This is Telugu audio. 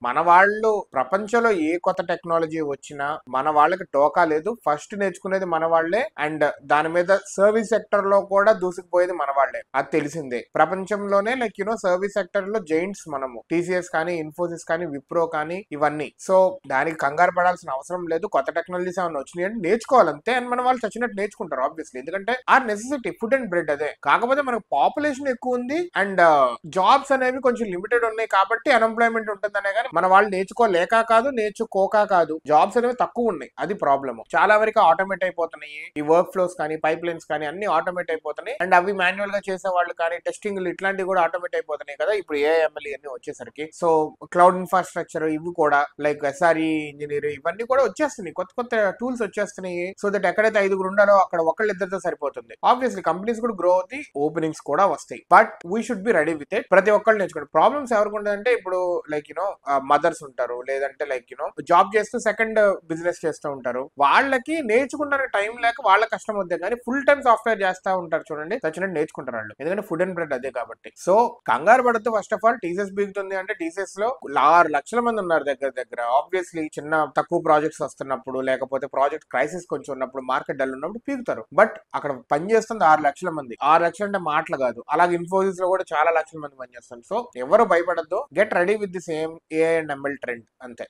మన వాళ్ళు ప్రపంచంలో ఏ కొత్త టెక్నాలజీ వచ్చినా మన వాళ్ళకి టోకా లేదు. ఫస్ట్ నేర్చుకునేది మన వాళ్ళే. అండ్ దాని మీద సర్వీస్ సెక్టర్ లో కూడా దూసుకుపోయేది మన వాళ్ళే. అది తెలిసిందే. ప్రపంచంలోనే సర్వీస్ సెక్టర్ లో జైంట్స్ మనము. టీసీఎస్ కానీ, ఇన్ఫోసిస్ కానీ, విప్రో కానీ ఇవన్నీ. సో దానికి కంగారు పడాల్సిన అవసరం లేదు. కొత్త టెక్నాలజీస్ ఏమైనా వచ్చినాయి అంటే నేర్చుకోవాలంతే. అండ్ మన వాళ్ళు చచ్చినట్టు నేర్చుకుంటారు ఆబ్వియస్లీ. ఎందుకంటే ఆ నెసెసిటీ, ఫుడ్ అండ్ బ్రెడ్ అదే. కాకపోతే మనకు పాపులేషన్ ఎక్కువ ఉంది అండ్ జాబ్స్ అనేవి కొంచెం లిమిటెడ్ ఉన్నాయి కాబట్టి అన్ఎంప్లాయ్మెంట్ ఉంటుందనే కానీ మన వాళ్ళు నేర్చుకోలేక కాదు, నేర్చుకోక కాదు. జాబ్స్ అనేవి తక్కువ ఉన్నాయి. అది ప్రాబ్లమ్. చాలా వరకు ఆటోమేట్ అయిపోతున్నాయి. ఈ వర్క్ ఫ్లోస్ కానీ, పైప్ లైన్స్ కానీ అన్ని ఆటోమేట్ అయిపోతున్నాయి. అండ్ అవి మాన్యువల్ గా చేసే వాళ్ళు కానీ, టెస్టింగ్ ఇట్లాంటివి కూడా ఆటోమేట్ అయిపోతున్నాయి కదా ఇప్పుడు ఏఎంఎల్ అన్ని వచ్చేసరికి. సో క్లౌడ్ ఇన్ఫ్రాస్ట్రక్చర్ ఇవి కూడా లైక్ ఎస్ఆర్ఈ ఇంజనీర్ ఇవన్నీ కూడా వచ్చేస్తున్నాయి. కొత్త కొత్త టూల్స్ వచ్చేస్తున్నాయి. సో దట్ ఎక్కడైతే 5 ఉండాలో అక్కడ ఒకళ్ళిద్దరితో సరిపోతుంది. ఆబ్వియస్లీ కంపెనీస్ కూడా గ్రో అవుతాయి, ఓపెనింగ్స్ కూడా వస్తాయి. But we should be ready with it. ప్రతి ఒక్కళ్ళు నేర్చుకోండి. ప్రాబ్లమ్స్ ఎవరికి ఉంటుందంటే ఇప్పుడు మదర్స్ ఉంటారు, లేదంటే జాబ్ చేస్తూ సెకండ్ బిజినెస్ చేస్తూ ఉంటారు. వాళ్ళకి నేర్చుకుంటానికి టైం లేక వాళ్ళ కష్టం వద్దే కానీ ఫుల్ టైం సాఫ్ట్వేర్ చేస్తా ఉంటారు చూడండి, సచ్చినట్టు నేర్చుకుంటారు వాళ్ళు. ఎందుకంటే ఫుడ్ అండ్ బ్రెడ్ అదే కాబట్టి. సో కంగారు పడద్దు. ఫస్ట్ ఆఫ్ ఆల్ టీసీఎస్ బిగుతుంది అంటే టీసీఎస్ లో 6 లక్షల మంది ఉన్నారు దగ్గర దగ్గర. ఆబ్వియస్లీ చిన్న తక్కువ ప్రాజెక్ట్స్ వస్తున్నప్పుడు, లేకపోతే ప్రాజెక్ట్ క్రైసిస్ కొంచెం ఉన్నప్పుడు, మార్కెట్ డల్ ఉన్నప్పుడు పీకుతారు. బట్ అక్కడ పని చేస్తుంది 6 లక్షల మంది. 6 లక్షలు అంటే మాటలు కాదు. అలాగే ఇన్ఫోసిస్ లో కూడా చాలా లక్షల మంది పనిచేస్తారు. సో ఎవరు భయపడద్దు. Get ready with the same AI and ML trend అంతే.